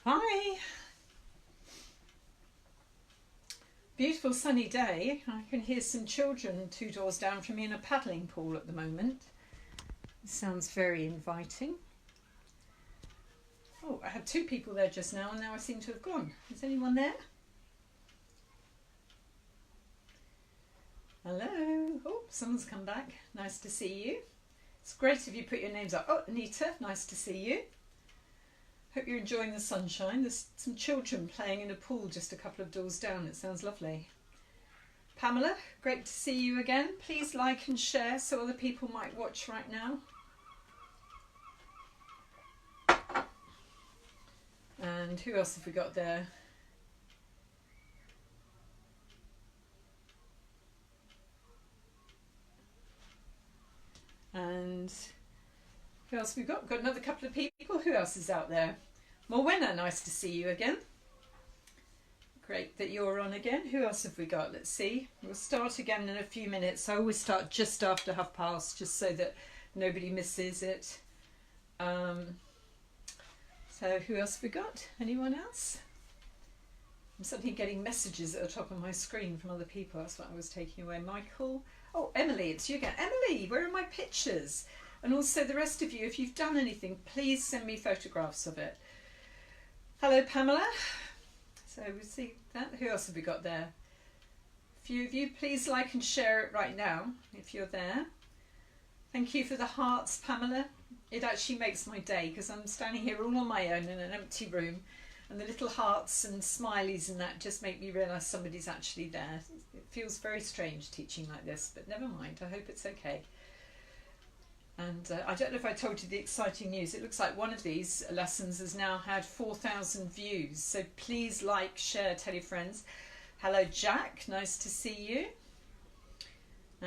Hi. Beautiful sunny day. I can hear some children 2 doors down from me in a paddling pool at the moment. It sounds very inviting. Oh, I had 2 people there just now and now I seem to have gone. Is anyone there? Hello. Oh, someone's come back. Nice to see you. It's great if you put your names up. Oh, Anita, nice to see you. Hope you're enjoying the sunshine. There's some children playing in a pool just a couple of doors down. It sounds lovely. Pamela, great to see you again. Please like and share so other people might watch right now. And who else have we got there? And who else have we got? We've got another couple of people. Who else is out there? Morwenna, nice to see you again. Great that you're on again. Who else have we got? Let's see. We'll start again in a few minutes. I always start just after past, just so that nobody misses it. So who else have we got? Anyone else? I'm suddenly getting messages at the top of my screen from other people. That's what I was taking away. Michael. Oh, Emily, it's you again. Emily, where are my pictures? And also the rest of you, if you've done anything, please send me photographs of it. Hello, Pamela. So we'll see that. Who else have we got there? A few of you, please like and share it right now if you're there. Thank you for the hearts, Pamela. It actually makes my day because I'm standing here all on my own in an empty room, and the little hearts and smileys and that just make me realise somebody's actually there. It feels very strange teaching like this, but never mind. I hope it's okay. And I don't know if I told you the exciting news. It looks like one of these lessons has now had 4,000 views. So please like, share, tell your friends. Hello, Jack. Nice to see you.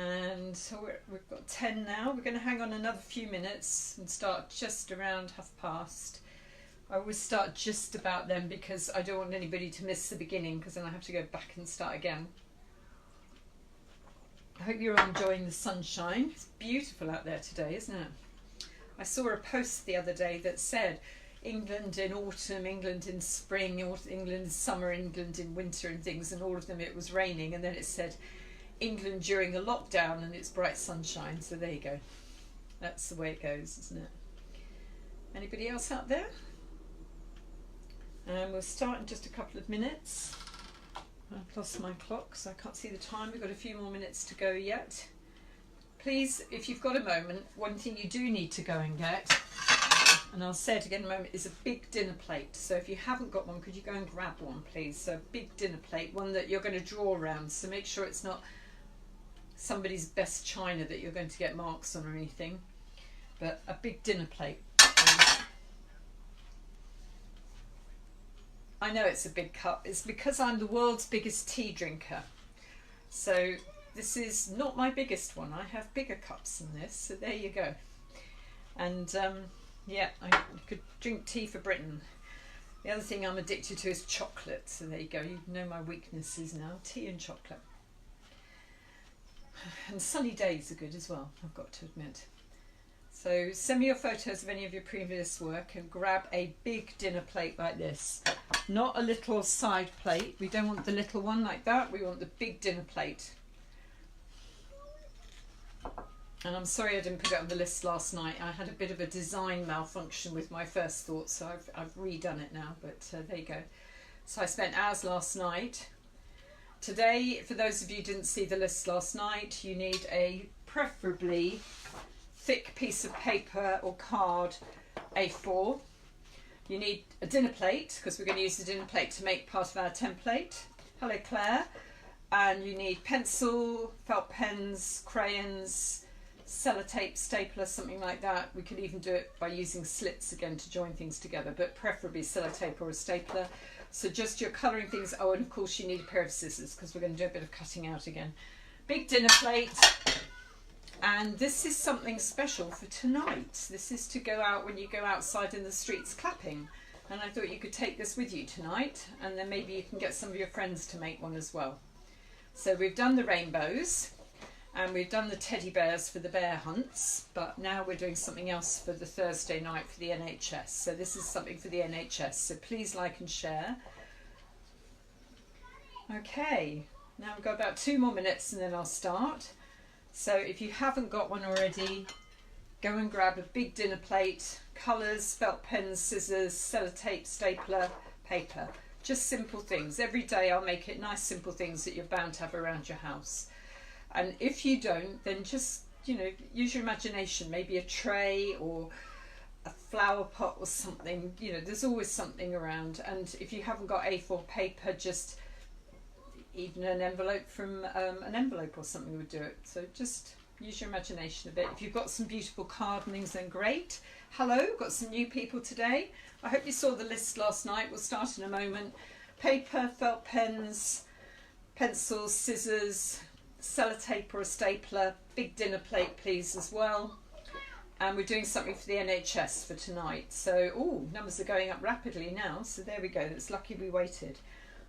And so we've got 10 now. We're going to hang on another few minutes and start just around past. I always start just about then because I don't want anybody to miss the beginning, because then I have to go back and start again. I hope you're all enjoying the sunshine. It's beautiful out there today, isn't it? I saw a post the other day that said England in autumn, England in spring, England in summer, England in winter and things, and all of them it was raining, and then it said England during the lockdown and it's bright sunshine. So there you go. That's the way it goes, isn't it? Anybody else out there? And we'll start in just a couple of minutes. I've lost my clock, so I can't see the time. We've got a few more minutes to go yet. Please, if you've got a moment, one thing you do need to go and get, and I'll say it again in a moment, is a big dinner plate. So if you haven't got one, could you go and grab one, please? So a big dinner plate, one that you're going to draw around. So make sure it's not somebody's best china that you're going to get marks on or anything, but a big dinner plate. I know it's a big cup. It's because I'm the world's biggest tea drinker. So this is not my biggest one. I have bigger cups than this. So there you go. And yeah, I could drink tea for Britain. The other thing I'm addicted to is chocolate. So there you go. You know my weaknesses now. Tea and chocolate. And sunny days are good as well, I've got to admit. So send me your photos of any of your previous work and grab a big dinner plate like this. Not a little side plate. We don't want the little one like that. We want the big dinner plate. And I'm sorry I didn't put it on the list last night. I had a bit of a design malfunction with my first thoughts, so I've redone it now, but there you go. So I spent hours last night. Today, for those of you who didn't see the list last night, you need a preferably thick piece of paper or card, A4. You need a dinner plate, because we're going to use the dinner plate to make part of our template. Hello, Claire. And you need pencil, felt pens, crayons, sellotape, stapler, something like that. We could even do it by using slits again to join things together, but preferably sellotape or a stapler. So just your colouring things. Oh, and of course you need a pair of scissors, because we're going to do a bit of cutting out again. Big dinner plate. And this is something special for tonight. This is to go out when you go outside in the streets clapping. And I thought you could take this with you tonight, and then maybe you can get some of your friends to make one as well. So we've done the rainbows. And we've done the teddy bears for the bear hunts, but now we're doing something else for the Thursday night for the NHS. So this is something for the NHS, so please like and share. Okay, now we've got about 2 more minutes and then I'll start. So if you haven't got one already, go and grab a big dinner plate, colours, felt pens, scissors, sellotape, stapler, paper. Just simple things. Every day I'll make it nice simple things that you're bound to have around your house. And if you don't, then just, you know, use your imagination, maybe a tray or a flower pot or something. You know, there's always something around. And if you haven't got A4 paper, just even an envelope from an envelope or something would do it. So just use your imagination a bit. If you've got some beautiful carvings, then great. Hello, got some new people today. I hope you saw the list last night. We'll start in a moment. Paper, felt pens, pencils, scissors, sellotape or a stapler, big dinner plate please as well. And we're doing something for the NHS for tonight. So, oh, numbers are going up rapidly now. So there we go. It's lucky we waited.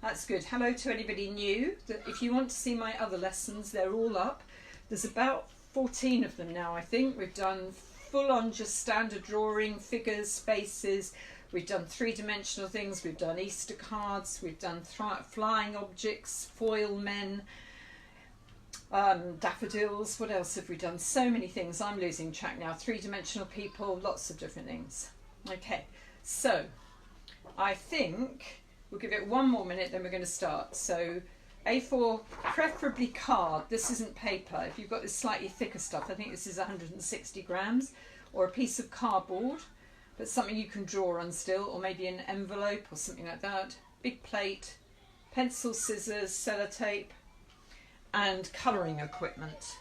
That's good. Hello to anybody new. If you want to see my other lessons, they're all up. There's about 14 of them now, I think. We've done full on just standard drawing, figures, faces. We've done three-dimensional things. We've done Easter cards. We've done flying objects, foil men, daffodils. What else have we done? So many things. I'm losing track now. Three-dimensional people, lots of different things. Okay, so I think we'll give it 1 more minute, then we're going to start. So A4, preferably card. This isn't paper. If you've got this slightly thicker stuff, I think this is 160 grams, or a piece of cardboard, but something you can draw on still, or maybe an envelope or something like that. Big plate, pencil, scissors, sellotape, and colouring equipment.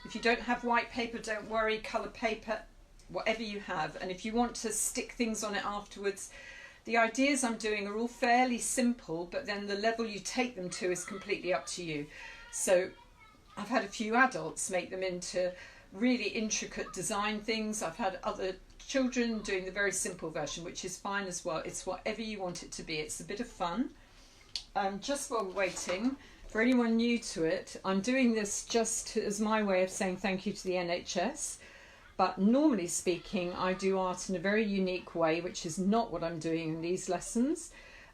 If you don't have white paper, don't worry, colour paper, whatever you have. And if you want to stick things on it afterwards, the ideas I'm doing are all fairly simple, but then the level you take them to is completely up to you. So I've had a few adults make them into really intricate design things. I've had other children doing the very simple version, which is fine as well. It's whatever you want it to be. It's a bit of fun. Just while we're waiting, for anyone new to it, I'm doing this just as my way of saying thank you to the NHS. But normally speaking, I do art in a very unique way, which is not what I'm doing in these lessons.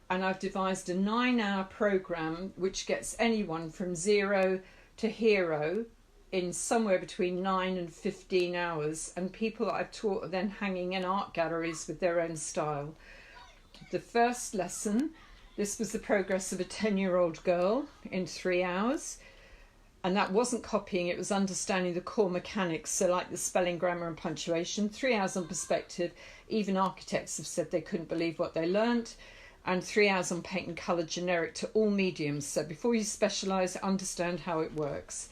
And I've devised a 9-hour programme which gets anyone from 0 to hero in somewhere between 9 and 15 hours. And people that I've taught are then hanging in art galleries with their own style. The first lesson, this was the progress of a 10-year-old girl in 3 hours. And that wasn't copying, it was understanding the core mechanics, so like the spelling, grammar and punctuation. 3 hours on perspective. Even architects have said they couldn't believe what they learnt. And 3 hours on paint and colour, generic to all mediums. So before you specialise, understand how it works.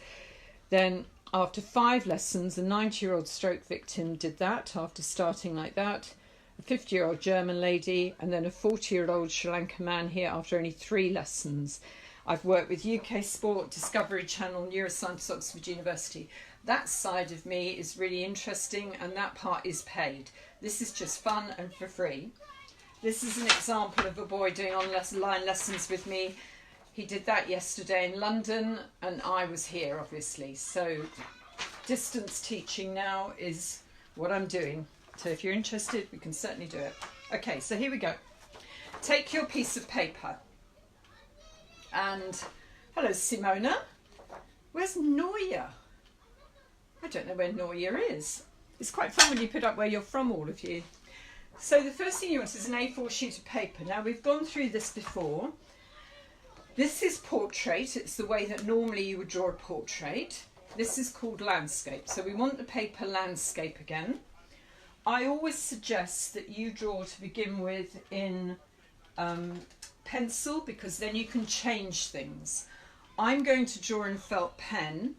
Then after 5 lessons, a 90-year-old stroke victim did that after starting like that. A 50-year-old German lady, and then a 40-year-old Sri Lankan man here after only 3 lessons. I've worked with UK Sport, Discovery Channel, Neuroscience, Oxford University. That side of me is really interesting, and that part is paid. This is just fun and for free. This is an example of a boy doing online lessons with me. He did that yesterday in London, and I was here, obviously. So distance teaching now is what I'm doing. So if you're interested, we can certainly do it. Okay, so here we go. Take your piece of paper. And hello, Simona. Where's Neuer? I don't know where Neuer is. It's quite fun when you put up where you're from, all of you. So the first thing you want is an A4 sheet of paper. Now, we've gone through this before. This is portrait. It's the way that normally you would draw a portrait. This is called landscape. So we want the paper landscape again. I always suggest that you draw to begin with in pencil, because then you can change things. I'm going to draw in felt pen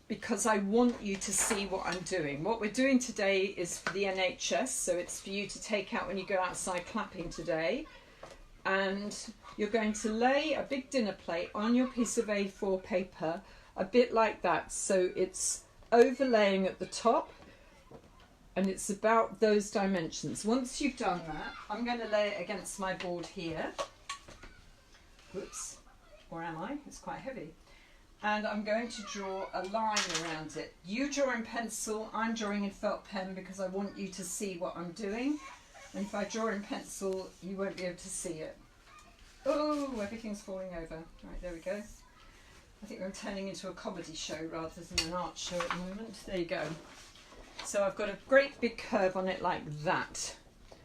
because I want you to see what I'm doing. What we're doing today is for the NHS, so it's for you to take out when you go outside clapping today. And you're going to lay a big dinner plate on your piece of A4 paper, a bit like that. So it's overlaying at the top, and it's about those dimensions. Once you've done that, I'm going to lay it against my board here. Whoops, or am I? It's quite heavy. and I'm going to draw a line around it. You draw in pencil, I'm drawing in felt pen because I want you to see what I'm doing. And if I draw in pencil, you won't be able to see it. Oh, everything's falling over. Right, there we go. I think I'm turning into a comedy show rather than an art show at the moment. There you go. So I've got a great big curve on it like that.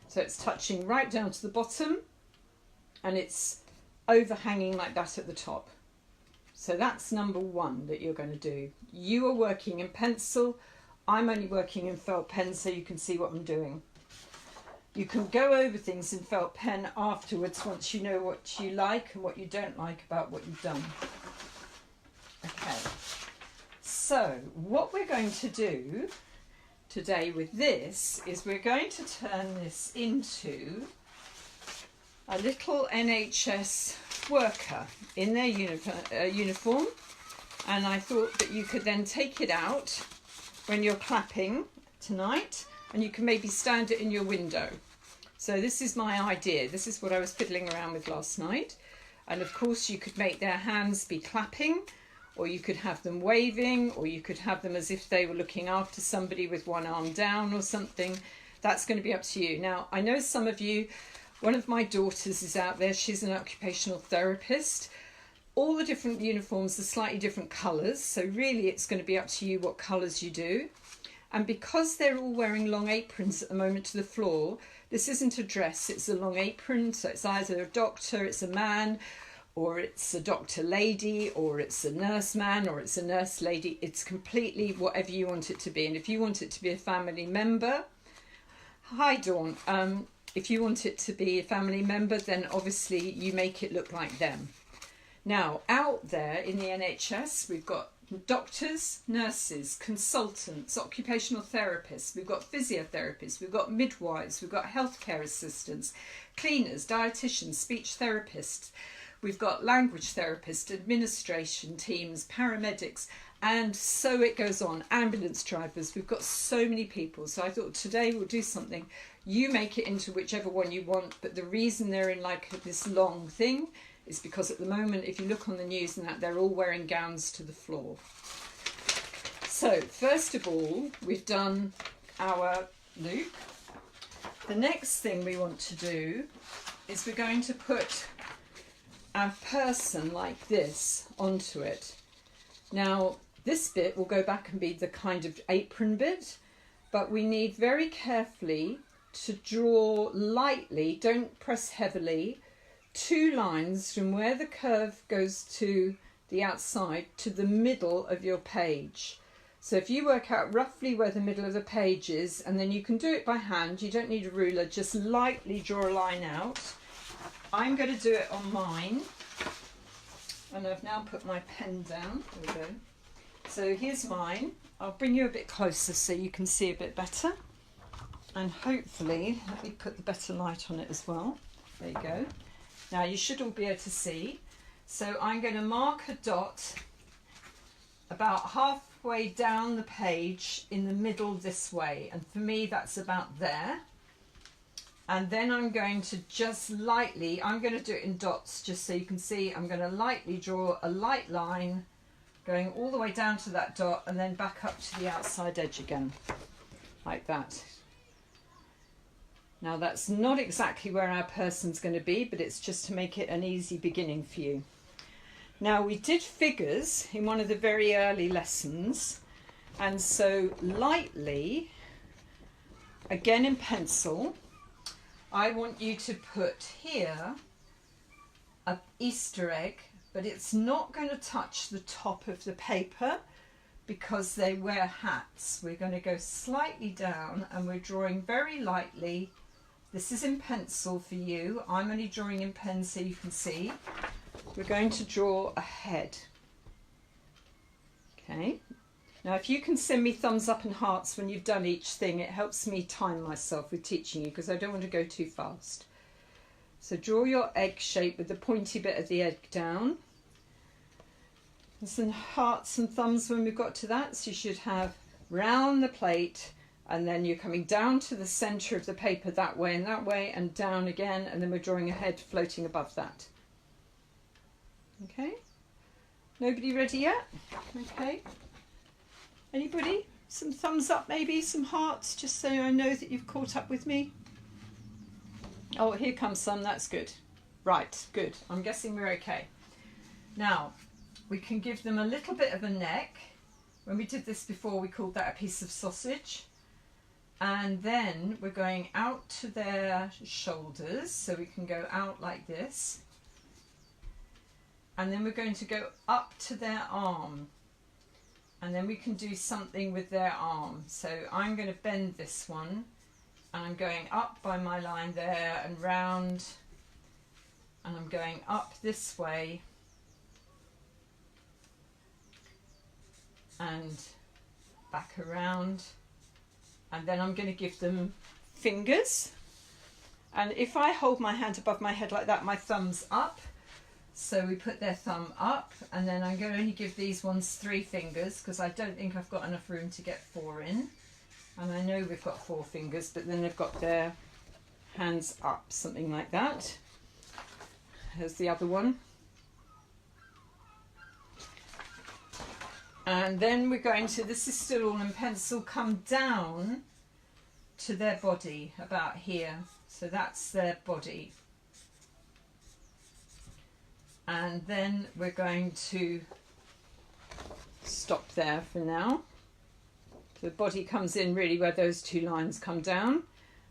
So it's touching right down to the bottom and it's overhanging like that at the top. So that's number one that you're going to do. You are working in pencil. I'm only working in felt pen so you can see what I'm doing. You can go over things in felt pen afterwards once you know what you like and what you don't like about what you've done. Okay, so what we're going to do today with this is we're going to turn this into a little NHS worker in their uniform, and I thought that you could then take it out when you're clapping tonight and you can maybe stand it in your window. So this is my idea. This is what I was fiddling around with last night, and of course you could make their hands be clapping, or you could have them waving, or you could have them as if they were looking after somebody with one arm down or something. That's going to be up to you. Now, I know some of you, one of my daughters is out there, she's an occupational therapist. All the different uniforms are slightly different colours, so really it's going to be up to you what colours you do. And because they're all wearing long aprons at the moment to the floor, this isn't a dress, it's a long apron, so it's either a doctor, it's a man, or it's a doctor lady, or it's a nurse man, or it's a nurse lady. It's completely whatever you want it to be. And if you want it to be a family member, hi Dawn, if you want it to be a family member, then obviously you make it look like them. Now, out there in the NHS, we've got doctors, nurses, consultants, occupational therapists, we've got physiotherapists, we've got midwives, we've got healthcare assistants, cleaners, dietitians, speech therapists, we've got language therapists, administration teams, paramedics, and so it goes on, ambulance drivers. We've got so many people. So I thought today we'll do something. You make it into whichever one you want, but the reason they're in like this long thing is because at the moment, if you look on the news and that, they're all wearing gowns to the floor. So first of all, we've done our loop. The next thing we want to do is we're going to put our person like this onto it. Now this bit will go back and be the kind of apron bit, but we need very carefully to draw lightly, don't press heavily, 2 lines from where the curve goes to the outside to the middle of your page. So if you work out roughly where the middle of the page is, and then you can do it by hand, you don't need a ruler, just lightly draw a line out. I'm going to do it on mine, and I've now put my pen down. There we go. So here's mine. I'll bring you a bit closer so you can see a bit better, and hopefully let me put the better light on it as well. There you go. Now you should all be able to see. So I'm going to mark a dot about halfway down the page in the middle this way, and for me that's about there. And then I'm going to just lightly, I'm going to do it in dots just so you can see, I'm going to lightly draw a light line going all the way down to that dot and then back up to the outside edge again, like that. Now that's not exactly where our person's going to be, but it's just to make it an easy beginning for you. Now we did figures in one of the very early lessons, and so lightly, again in pencil, I want you to put here an Easter egg, but it's not going to touch the top of the paper because they wear hats. We're going to go slightly down and we're drawing very lightly. This is in pencil for you. I'm only drawing in pen so you can see. We're going to draw a head. Okay. Now if you can send me thumbs up and hearts when you've done each thing, it helps me time myself with teaching you because I don't want to go too fast. So draw your egg shape with the pointy bit of the egg down. And some hearts and thumbs when we've got to that. So you should have round the plate, and then you're coming down to the centre of the paper that way and down again, and then we're drawing a head floating above that. Okay, Nobody ready yet? Okay. Anybody? Some thumbs up maybe, some hearts, just so I know that you've caught up with me. Oh, here comes some, that's good. Right, good. I'm guessing we're okay. Now, we can give them a little bit of a neck. When we did this before, we called that a piece of sausage. And then we're going out to their shoulders, so we can go out like this. And then we're going to go up to their arm. And then we can do something with their arm. So I'm going to bend this one. And I'm going up by my line there and round. And I'm going up this way. And back around. And then I'm going to give them fingers. And if I hold my hand above my head like that, my thumb's up. So we put their thumb up, and then I'm going to only give these ones 3 fingers because I don't think I've got enough room to get 4 in. And I know we've got 4 fingers, but then they've got their hands up, something like that. Here's the other one. And then we're going to, this is still all in pencil, come down to their body about here. So that's their body. And then we're going to stop there for now. So the body comes in really where those 2 lines come down,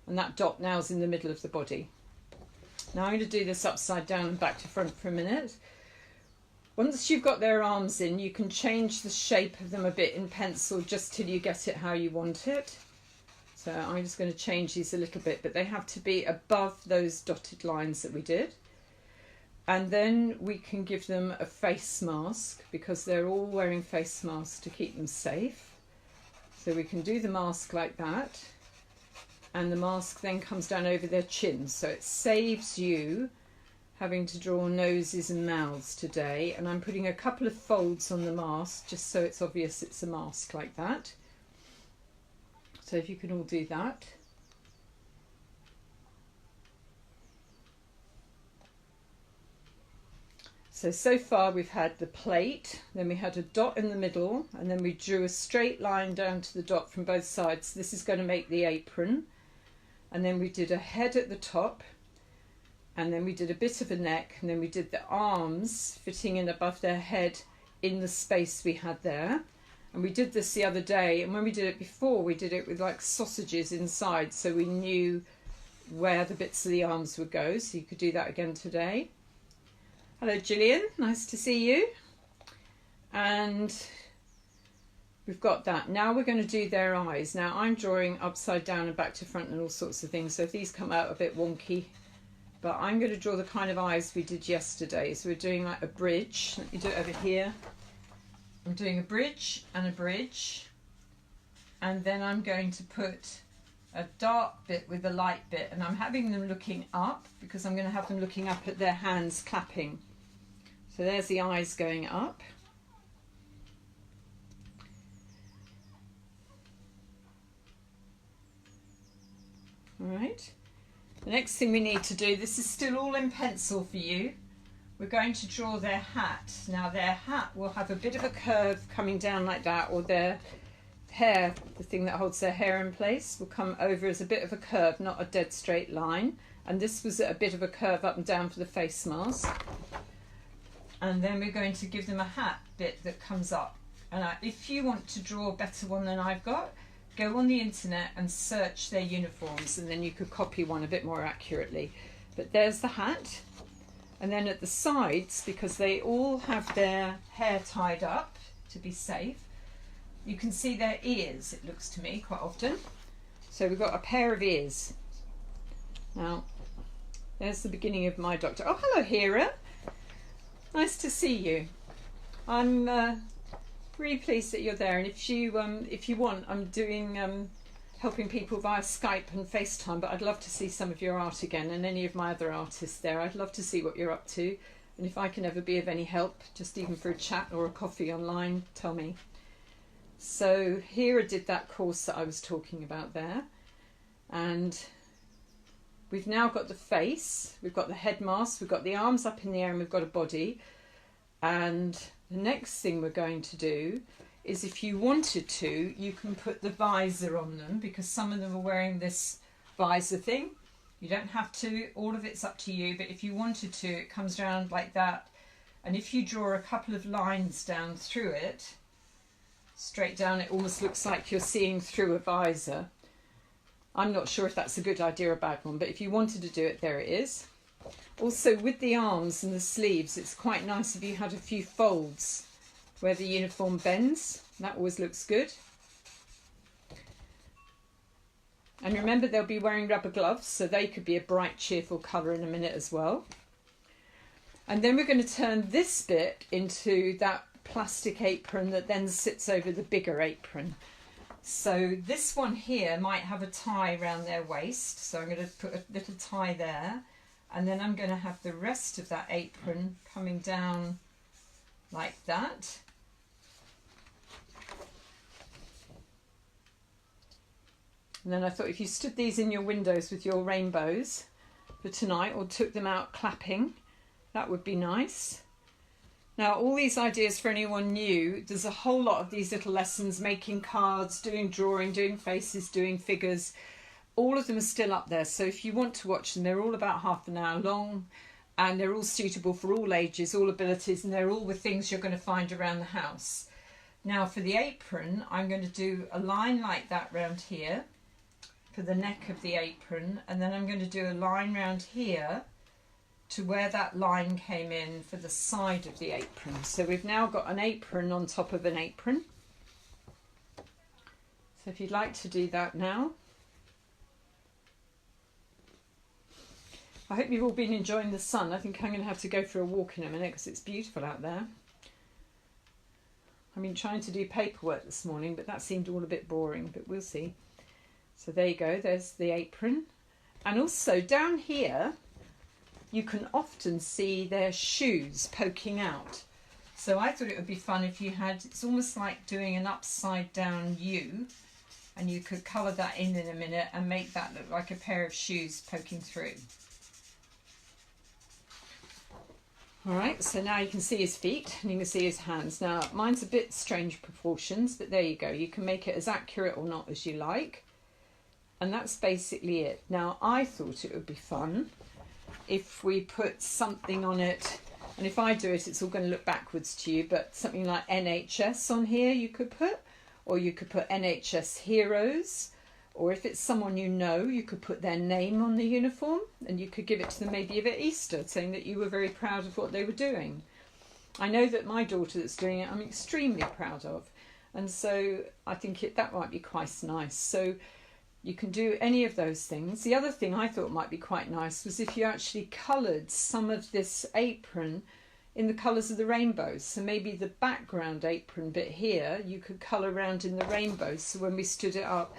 and that dot now is in the middle of the body. Now I'm going to do this upside down and back to front for a minute. Once you've got their arms in, you can change the shape of them a bit in pencil just till you get it how you want it. So I'm just going to change these a little bit, but they have to be above those dotted lines that we did. And then we can give them a face mask because they're all wearing face masks to keep them safe. So we can do the mask like that. And the mask then comes down over their chins. So it saves you having to draw noses and mouths today. And I'm putting a couple of folds on the mask just so it's obvious it's a mask like that. So if you can all do that. So far we've had the plate, then we had a dot in the middle, and then we drew a straight line down to the dot from both sides. This is going to make the apron. And then we did a head at the top, and then we did a bit of a neck, and then we did the arms fitting in above their head in the space we had there. And we did this the other day, and when we did it before, we did it with like sausages inside, so we knew where the bits of the arms would go, so you could do that again today. Hello Gillian, nice to see you. And we've got that. Now we're going to do their eyes. Now I'm drawing upside down and back to front and all sorts of things, so if these come out a bit wonky, but I'm going to draw the kind of eyes we did yesterday. So we're doing like a bridge. Let me do it over here. I'm doing a bridge, and then I'm going to put a dark bit with a light bit, and I'm having them looking up because I'm going to have them looking up at their hands clapping. So there's the eyes going up. All right. The next thing we need to do, this is still all in pencil for you. We're going to draw their hat. Now their hat will have a bit of a curve coming down like that, or their hair, the thing that holds their hair in place, will come over as a bit of a curve, not a dead straight line. And this was a bit of a curve up and down for the face mask. And then we're going to give them a hat bit that comes up. And if you want to draw a better one than I've got, go on the internet and search their uniforms, and then you could copy one a bit more accurately. But there's the hat. And then at the sides, because they all have their hair tied up to be safe, you can see their ears, it looks to me, quite often. So we've got a pair of ears. Now, there's the beginning of my doctor. Oh, hello, Hera. Nice to see you. I'm really pleased that you're there. And if you want, I'm doing helping people via Skype and FaceTime, but I'd love to see some of your art again, and any of my other artists there. I'd love to see what you're up to. And if I can ever be of any help, just even for a chat or a coffee online, tell me. So Hera did that course that I was talking about there. And we've now got the face, we've got the head mask, we've got the arms up in the air, and we've got a body. And the next thing we're going to do is, if you wanted to, you can put the visor on them, because some of them are wearing this visor thing. You don't have to, all of it's up to you, but if you wanted to, it comes around like that. And if you draw a couple of lines down through it, straight down, it almost looks like you're seeing through a visor. I'm not sure if that's a good idea or a bad one, but if you wanted to do it, there it is. Also, with the arms and the sleeves, it's quite nice if you had a few folds where the uniform bends. That always looks good. And remember, they'll be wearing rubber gloves, so they could be a bright, cheerful colour in a minute as well. And then we're going to turn this bit into that plastic apron that then sits over the bigger apron. So this one here might have a tie around their waist, so I'm going to put a little tie there, and then I'm going to have the rest of that apron coming down like that. And then I thought, if you stood these in your windows with your rainbows for tonight, or took them out clapping, that would be nice. Now, all these ideas for anyone new, there's a whole lot of these little lessons, making cards, doing drawing, doing faces, doing figures. All of them are still up there. So if you want to watch them, they're all about half an hour long, and they're all suitable for all ages, all abilities, and they're all with things you're going to find around the house. Now, for the apron, I'm going to do a line like that round here for the neck of the apron, and then I'm going to do a line round here to where that line came in for the side of the apron. So we've now got an apron on top of an apron. So if you'd like to do that now. I hope you've all been enjoying the sun. I think I'm going to have to go for a walk in a minute because it's beautiful out there. I've been trying to do paperwork this morning, but that seemed all a bit boring, but we'll see. So there you go, there's the apron. And also down here, you can often see their shoes poking out. So I thought it would be fun if you had, it's almost like doing an upside down U, and you could colour that in a minute and make that look like a pair of shoes poking through. Alright, so now you can see his feet and you can see his hands. Now mine's a bit strange proportions, but there you go. You can make it as accurate or not as you like. And that's basically it. Now I thought it would be fun if we put something on it, and if I do it, it's all going to look backwards to you, but something like NHS on here you could put, or you could put NHS Heroes, or if it's someone you know, you could put their name on the uniform, and you could give it to them maybe at Easter, saying that you were very proud of what they were doing. I know that my daughter that's doing it, I'm extremely proud of, and so I think that might be quite nice. So you can do any of those things. The other thing I thought might be quite nice was if you actually coloured some of this apron in the colours of the rainbow. So maybe the background apron bit here, you could colour around in the rainbow. So when we stood it up,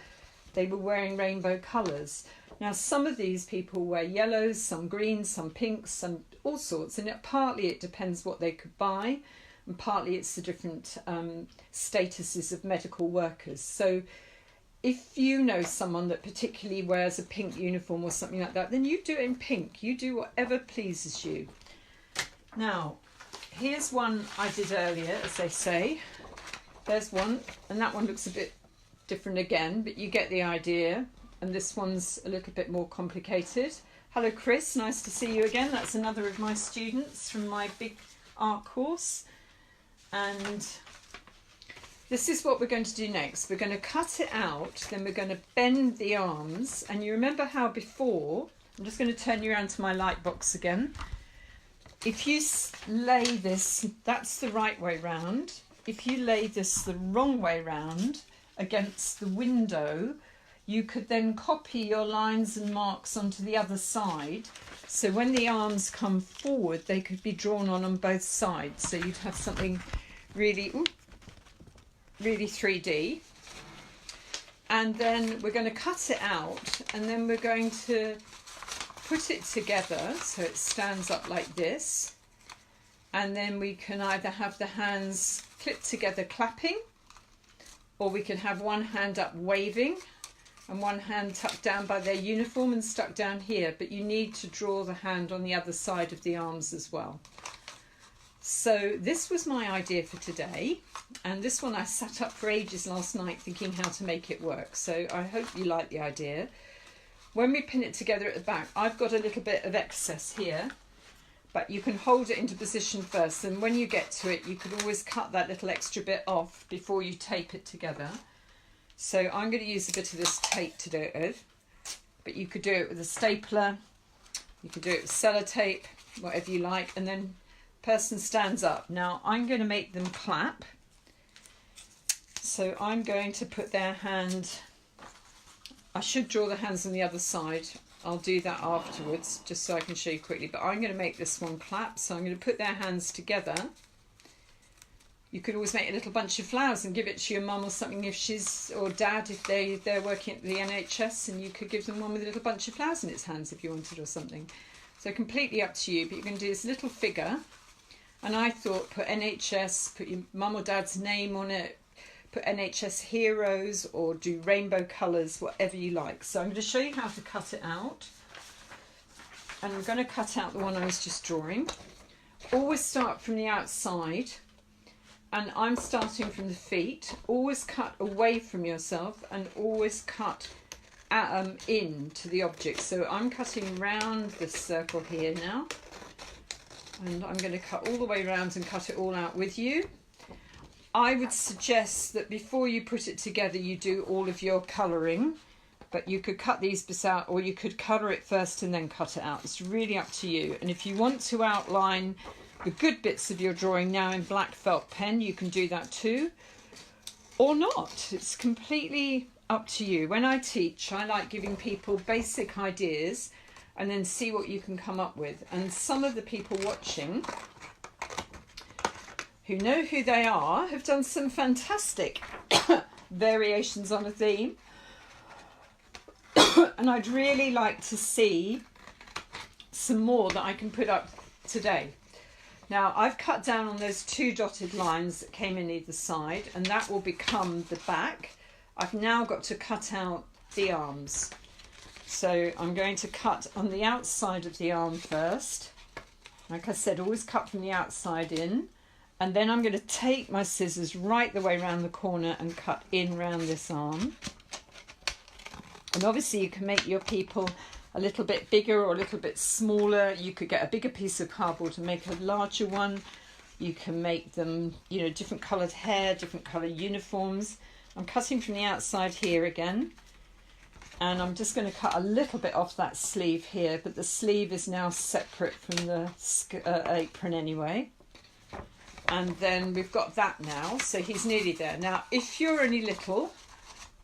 they were wearing rainbow colours. Now some of these people wear yellows, some greens, some pinks, some all sorts. And partly it depends what they could buy, and partly it's the different statuses of medical workers. So if you know someone that particularly wears a pink uniform or something like that, then you do it in pink. You do whatever pleases you. Now, here's one I did earlier, as they say. There's one, and that one looks a bit different again, but you get the idea. And this one's a little bit more complicated. Hello, Chris. Nice to see you again. That's another of my students from my big art course. And this is what we're going to do next. We're going to cut it out, then we're going to bend the arms. And you remember how before, I'm just going to turn you around to my light box again. If you lay this, that's the right way round. If you lay this the wrong way round against the window, you could then copy your lines and marks onto the other side. So when the arms come forward, they could be drawn on both sides. So you'd have something really 3D. And then we're going to cut it out, and then we're going to put it together so it stands up like this. And then we can either have the hands clipped together clapping, or we can have one hand up waving and one hand tucked down by their uniform and stuck down here. But you need to draw the hand on the other side of the arms as well. So this was my idea for today, and this one I sat up for ages last night thinking how to make it work. So I hope you like the idea. When we pin it together at the back, I've got a little bit of excess here, but you can hold it into position first, and when you get to it you could always cut that little extra bit off before you tape it together. So I'm going to use a bit of this tape to do it with, but you could do it with a stapler, you could do it with sellotape, whatever you like, and then person stands up. Now I'm going to make them clap, so I'm going to put their hand, I should draw the hands on the other side, I'll do that afterwards just so I can show you quickly, but I'm going to make this one clap. So I'm going to put their hands together. You could always make a little bunch of flowers and give it to your mum or something if she's, or dad if they're working at the NHS, and you could give them one with a little bunch of flowers in its hands if you wanted or something. So completely up to you, but you can do this little figure. And I thought put NHS, put your mum or dad's name on it, put NHS heroes, or do rainbow colours, whatever you like. So I'm going to show you how to cut it out. And I'm going to cut out the one I was just drawing. Always start from the outside, and I'm starting from the feet. Always cut away from yourself and always cut in to the object. So I'm cutting round this circle here now, and I'm going to cut all the way around and cut it all out with you. I would suggest that before you put it together you do all of your colouring, but you could cut these bits out, or you could colour it first and then cut it out. It's really up to you. And if you want to outline the good bits of your drawing now in black felt pen, you can do that too, or not. It's completely up to you. When I teach, I like giving people basic ideas and then see what you can come up with. And some of the people watching who know who they are have done some fantastic variations on a theme. And I'd really like to see some more that I can put up today. Now I've cut down on those 2 dotted lines that came in either side, and that will become the back. I've now got to cut out the arms. So I'm going to cut on the outside of the arm first. Like I said, always cut from the outside in. And then I'm going to take my scissors right the way around the corner and cut in round this arm. And obviously you can make your people a little bit bigger or a little bit smaller. You could get a bigger piece of cardboard and make a larger one. You can make them, you know, different coloured hair, different colour uniforms. I'm cutting from the outside here again. And I'm just going to cut a little bit off that sleeve here, but the sleeve is now separate from the apron anyway. And then we've got that now, so he's nearly there. Now, if you're only little,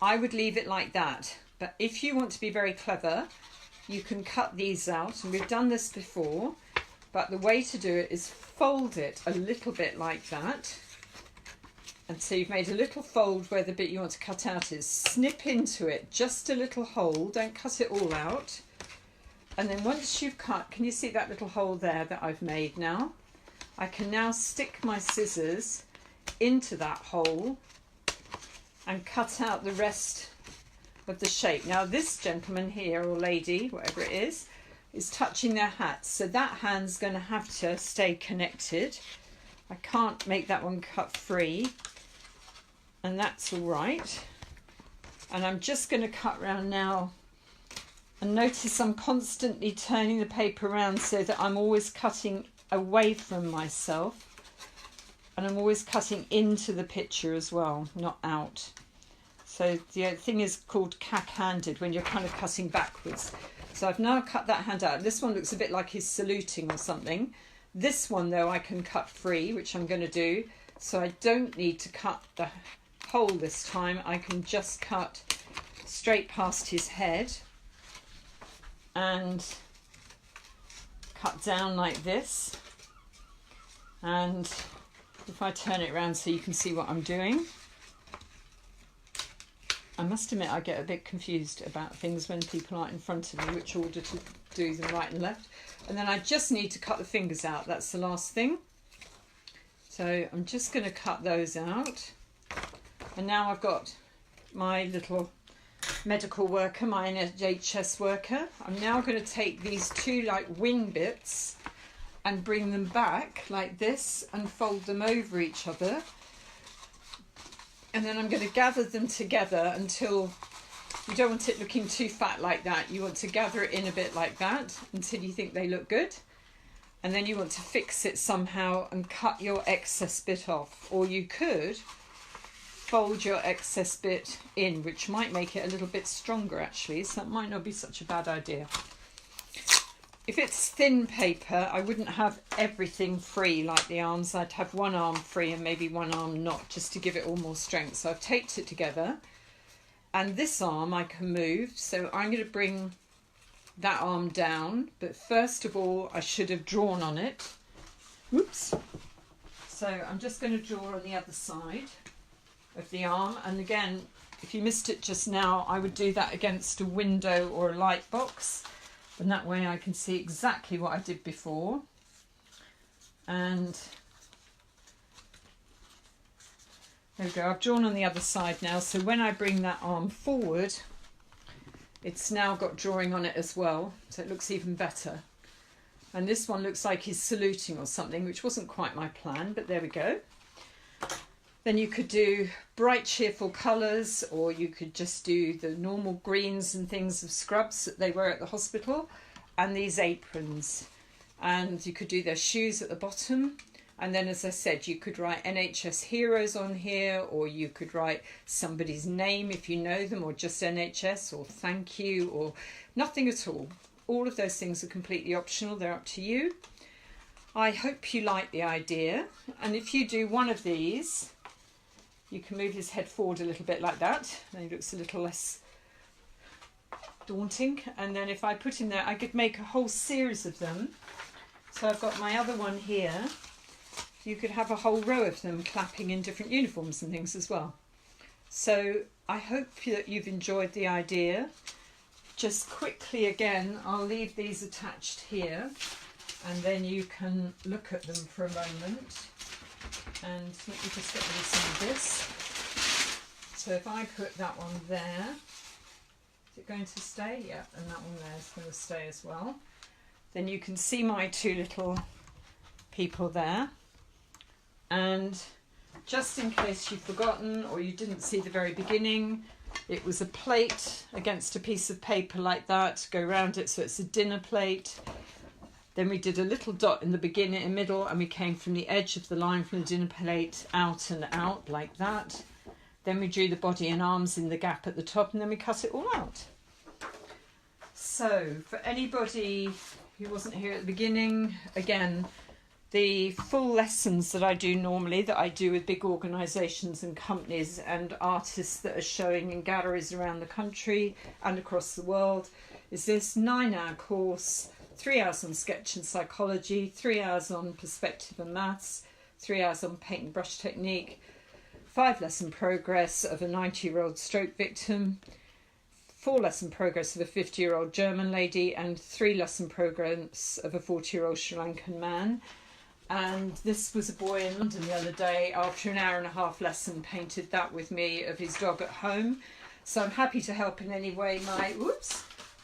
I would leave it like that. But if you want to be very clever, you can cut these out. And we've done this before, but the way to do it is fold it a little bit like that. And so you've made a little fold where the bit you want to cut out is. Snip into it, just a little hole, don't cut it all out. And then once you've cut, can you see that little hole there that I've made now? I can now stick my scissors into that hole and cut out the rest of the shape. Now this gentleman here, or lady, whatever it is touching their hat. So that hand's going to have to stay connected. I can't make that one cut free. And that's all right. And I'm just going to cut round now. And notice I'm constantly turning the paper around so that I'm always cutting away from myself, and I'm always cutting into the picture as well, not out. So the thing is called cack-handed, when you're kind of cutting backwards. So I've now cut that hand out. This one looks a bit like he's saluting or something. This one though I can cut free, which I'm going to do, so I don't need to cut the hole this time. I can just cut straight past his head and cut down like this. And if I turn it around so you can see what I'm doing. I must admit I get a bit confused about things when people aren't in front of me, which order to do them, right and left. And then I just need to cut the fingers out. That's the last thing. So I'm just going to cut those out. And now I've got my little medical worker, my NHS worker. I'm now going to take these 2 like wing bits and bring them back like this and fold them over each other. And then I'm going to gather them together until you don't want it looking too fat like that. You want to gather it in a bit like that until you think they look good. And then you want to fix it somehow and cut your excess bit off. Or you could fold your excess bit in, which might make it a little bit stronger actually, so that might not be such a bad idea. If it's thin paper, I wouldn't have everything free like the arms. I'd have one arm free and maybe one arm not, just to give it all more strength. So I've taped it together, and this arm I can move. So I'm going to bring that arm down, but first of all I should have drawn on it. Oops. So I'm just going to draw on the other side of the arm, and again, if you missed it just now, I would do that against a window or a light box, and that way I can see exactly what I did before. And there we go, I've drawn on the other side now, so when I bring that arm forward, it's now got drawing on it as well, so it looks even better. And this one looks like he's saluting or something, which wasn't quite my plan, but there we go. Then you could do bright cheerful colours, or you could just do the normal greens and things of scrubs that they wear at the hospital, and these aprons. And you could do their shoes at the bottom. And then, as I said, you could write NHS heroes on here, or you could write somebody's name if you know them, or just NHS, or thank you, or nothing at all. All of those things are completely optional. They're up to you. I hope you like the idea. And if you do one of these, you can move his head forward a little bit like that. Then he looks a little less daunting. And then if I put him there, I could make a whole series of them. So I've got my other one here. You could have a whole row of them clapping in different uniforms and things as well. So I hope that you've enjoyed the idea. Just quickly again, I'll leave these attached here, and then you can look at them for a moment. And let me just get rid of some of this. So if I put that one there, is it going to stay? Yeah, and that one there is going to stay as well. Then you can see my two little people there. And just in case you've forgotten or you didn't see the very beginning, it was a plate against a piece of paper like that, go around it so it's a dinner plate. Then we did a little dot in the beginning and middle, and we came from the edge of the line from the dinner plate out and out like that. Then we drew the body and arms in the gap at the top, and then we cut it all out. So for anybody who wasn't here at the beginning, again, the full lessons that I do normally, that I do with big organisations and companies and artists that are showing in galleries around the country and across the world, is this 9-hour course, 3 hours on sketch and psychology, 3 hours on perspective and maths, 3 hours on paint and brush technique, 5-lesson progress of a 90-year-old stroke victim, 4-lesson progress of a 50-year-old German lady, and 3-lesson progress of a 40-year-old Sri Lankan man. And this was a boy in London the other day, after an hour-and-a-half lesson, painted that with me of his dog at home. So I'm happy to help in any way.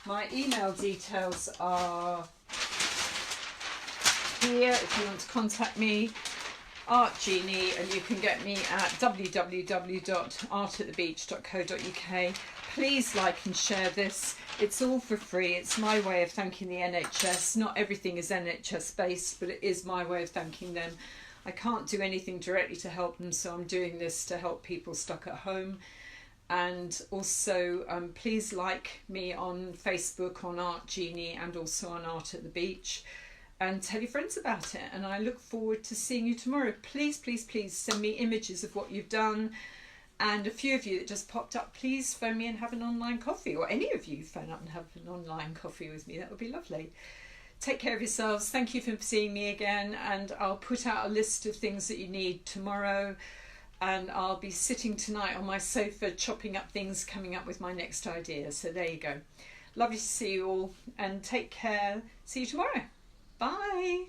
My email details are here if you want to contact me, Jeanni, and you can get me at www.artatthebeach.co.uk. Please like and share this. It's all for free. It's my way of thanking the NHS. Not everything is NHS based, but it is my way of thanking them. I can't do anything directly to help them, so I'm doing this to help people stuck at home. And also please like me on Facebook, on Jeanni, and also on Art at the Beach, and tell your friends about it. And I look forward to seeing you tomorrow. Please, please, please send me images of what you've done. And a few of you that just popped up, please phone me and have an online coffee, or any of you phone up and have an online coffee with me. That would be lovely. Take care of yourselves. Thank you for seeing me again, and I'll put out a list of things that you need tomorrow. And I'll be sitting tonight on my sofa chopping up things, coming up with my next idea. So there you go. Lovely to see you all, and take care. See you tomorrow. Bye.